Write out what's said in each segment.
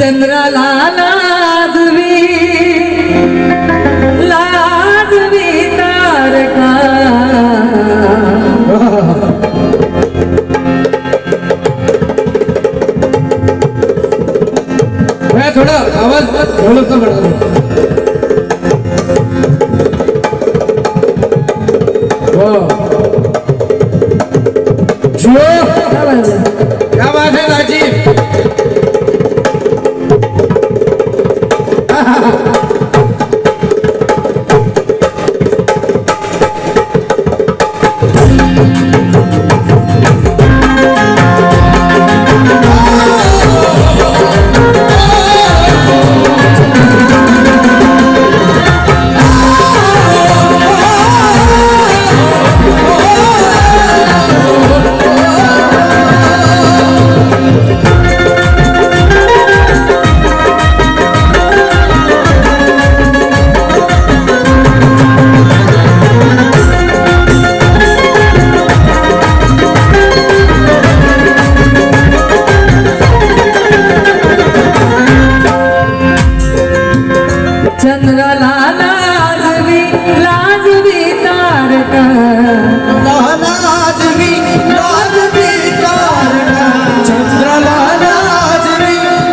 चंद्राला लाजवी तारका थोडा आवाज ढोलकचा बढ़ा जो क्या बात है राजीव चंद्राला लाजवी तारका लाजवी तारका चंद्राला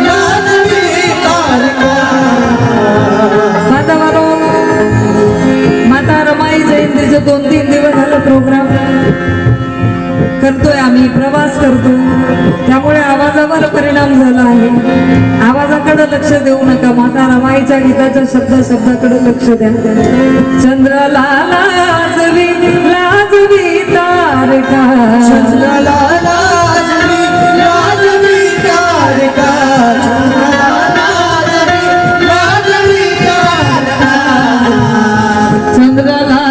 लाजवी तारका माता रमाई जयंतीचे 2-3 दिवस झालं प्रोग्राम करतोय आम्ही, प्रवास करतो, त्यामुळे आवाजावर परिणाम झाला आहे. आवाजाकडे लक्ष देऊ नका, माता रमाईच्या गीताच्या शब्दाकडे लक्ष द्या. चंद्राला लाजवी तारका चंद्राला लाजवी तारका चंद्राला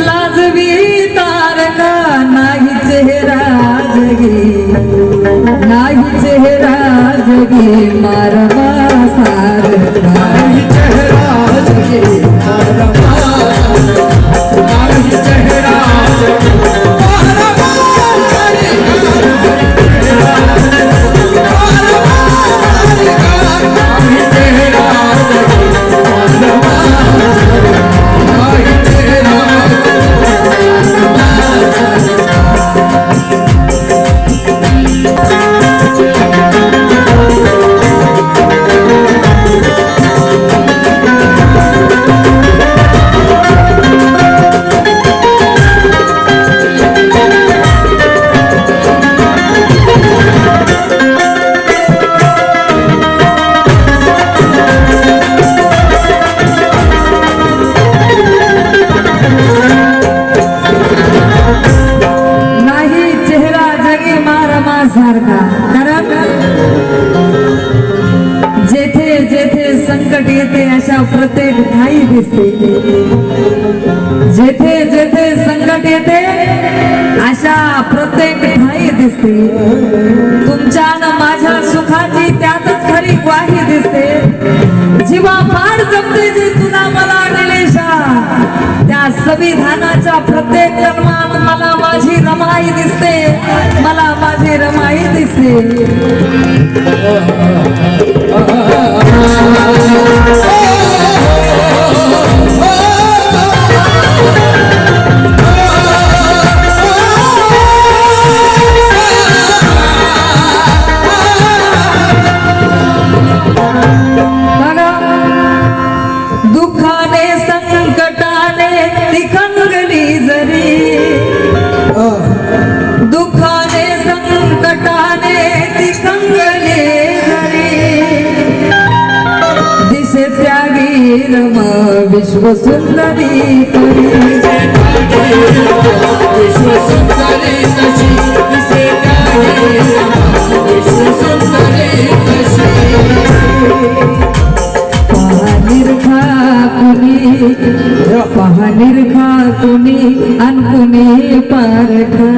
लाजवी तारका नाही चेहरा जगी मारमा सारका नाही चेहरा जगी मारमा नाही चेहरा जगी मारमा कारण जेथे जेथे संकट येते अशा प्रत्येक ठाई दिसते, जेथे जेथे संकट येते अशा प्रत्येक ठाई दिसते. तुमच्या न माझ्या सुखाची त्यातच खरी ग्वाही दिसते. जीवा पार जमते जे तुला मला निलेशा, त्या संविधानाच्या प्रत्येक जन्मात मला माझी रमाई दिसते, मला माझी रमाई दिसते. दुःखाने संकटाने तिखंगली जरी, दुःखाने संकटाने तिखंगली जरी, दिसे त्यागी रम विश्व सुंदरी करी. विश्व सुंदरी कशी दिसे त्यागी रम विश्व सुंदरी कशी. निरखा कुणी अनकुणी पारखा,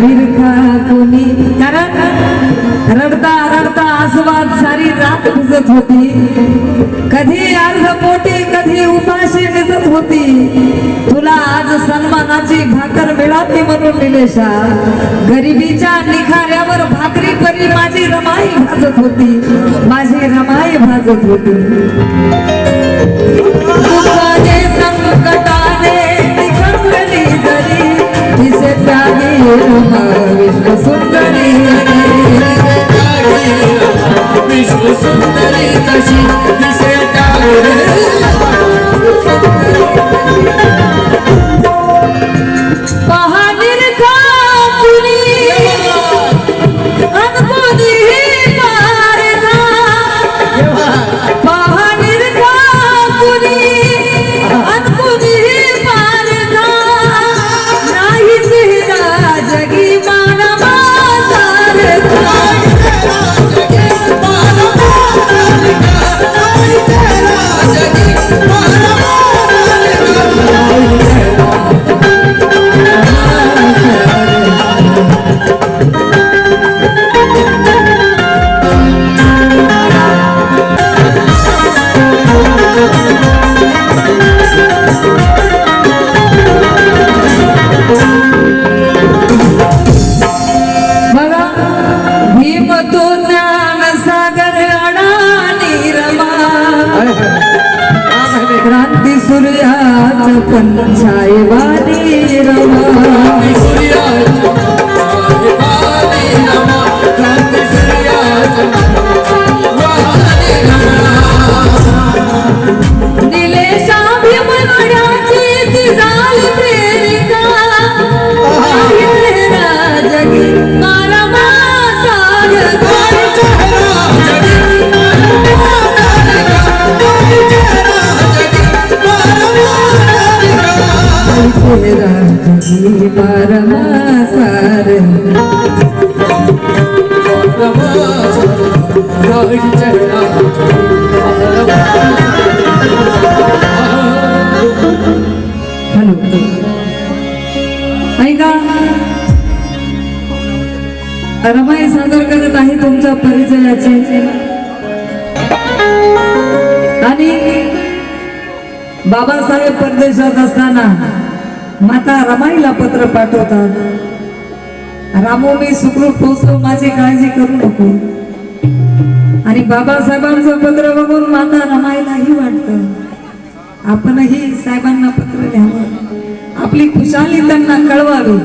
निरखा कुणी. कारण रडता रडता आसवात सारी रात भिजत होती, कधी अर्ध पोटी कधी उपाशी निजत होती. तुला आज सन्मानाची भाकर मिळाली म्हणून निलेशा, गरिबीच्या निखाऱ्यावर भाकरी घरी माझी रमाई भाजत होती, माझी रमाई भाजत होती. दुःखाने संकटाने निखरली जरी तिचे प्यारी रमा विश्व सुंदरी. विश्व सुंदरी तशी दिसे पहा निर्घातुनी अनबोधी मारगा. पहा निर्घातुनी अनबोधी मारगा. नाही चेहरा जगी मानवा सारखा. बघा भीम तो ज्ञान सागर अडाणी रमा. क्रांती सूर्याच पंचायवाणी रमा. निलेशा भीमगडाची ती झाली प्रेरिका. जगी मारमा सारखा. तेरा जगी मारमा सारखा. हॅलो ऐका, रमाई सादर करत आहे तुमच्या परिचयाचे. आणि बाबासाहेब परदेशात असताना माता रमाईला पत्र पाठवतात. रामो मी सुखरूप पोहोचलो, माझी काळजी करू नको. आणि बाबासाहेबांचं पत्र बघून माता रमाईलाही वाटतं आपणही साहेबांना पत्र लिहावं, आपली खुशाली त्यांना कळवावी.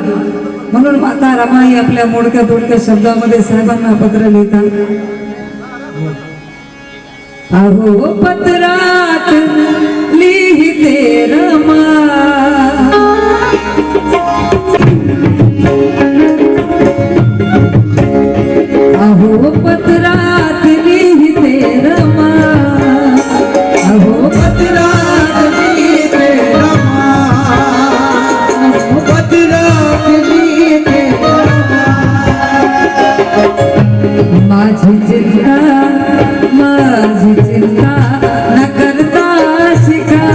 म्हणून माता रमाई आपल्या मोडक्या तोडक्या शब्दामध्ये साहेबांना पत्र लिहितात. अहो पत्रात लिहिते रमा. अहो पत्रात लिहिते रमा. अहो पत्रात लिहिते रमा. अहो पत्रात लिहिते रमा. माझी चिंता न करता शिका.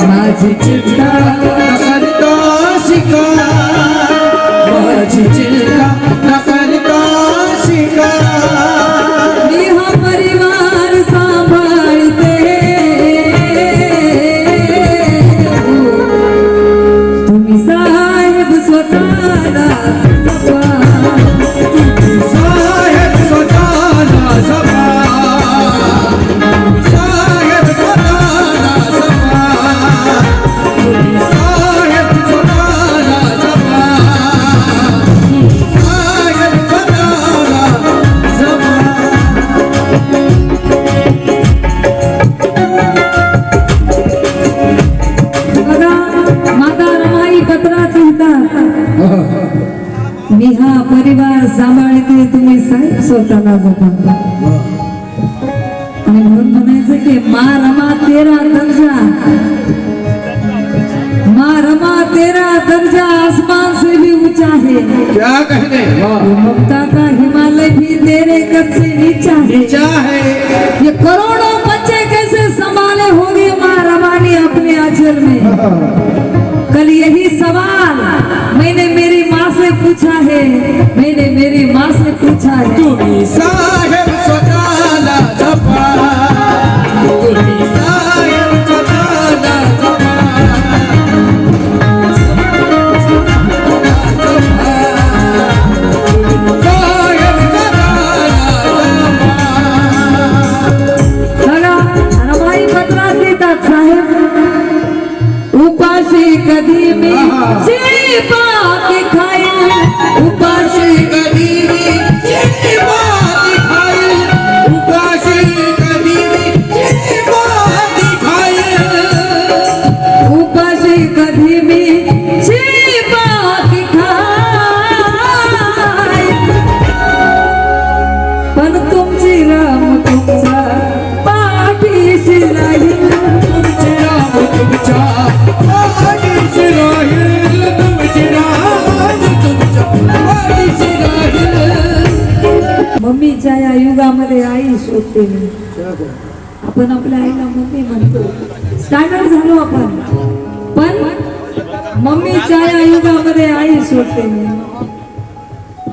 माझी चिंता न करता शिका. माझी चिंता न करता शिका. मी हा परिवार सांभाळते. तुम्ही साहेब स्वतःला जपा. साहेब स्वतःला जपा. साहेब स्वतःला जपा. साहेब स्वतःला जपा. साहेब स्वतःला जपा. बघा माता रमाई पत्रात लिहितात, मी हा परिवार सांभाळते, तुम्ही साहेब स्वतःला जपा. आणि म्हणून म्हणायचं की मा रमा तेरा दर्जा, मा रमा तेरा दर्जा आसमान से भी ऊंचा है. क्या कहने ममता का हिमालय भी तेरे कद से नीचा है. क्या है ये करोड़ों बच्चे कैसे संभाले होंगे माँ रमा ने अपने आंचल में. कल यही सवाल मैंने मेरी माँ से पूछा है. मैंने मेरी माँ से पूछा है. तुम्ही साहेब स्वतःला जपा. तुम्ही साहेब स्वतःला जपा. साहेब स्वतःला मी आहा. शिपाती खाईल उपाशी उपाशी कधी मी चिंपाती खाईल उपाशी कधी मी चिंपाती खाईल उपाशी कधी मी शिपाती खाईल पण तुमची राम तुमचा पाठीशी राहील तुमचे राम तुमच्या पाठीशी राहील तुमचे राम तुमच्या पाठीशी राहील मम्मीच्या या युगामध्ये आई शोधते मी आपण आपल्या आईला मम्मी म्हणतो स्टँडर्ड झालो आपण पण मम्मीच्या या युगामध्ये आई शोधते मी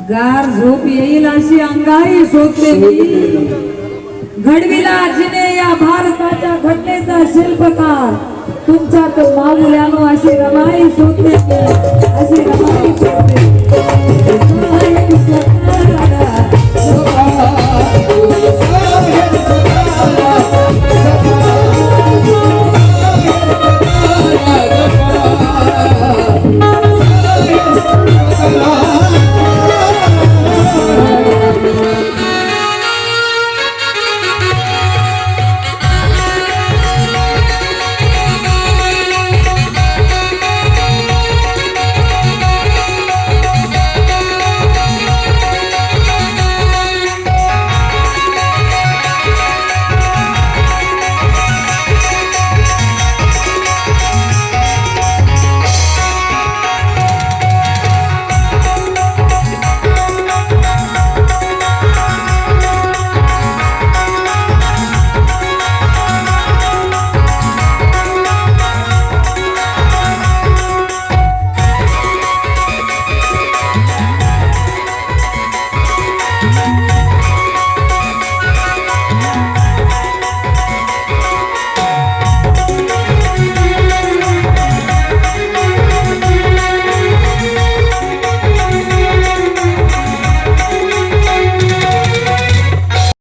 गार झोप येईल अशी अंगाई शोधते मी घडविला जिने या भारताच्या घटनेचा शिल्पकार तुमच्यात माऊल्यानो अशी रमाई शोधते मी, अशी रमाई शोधते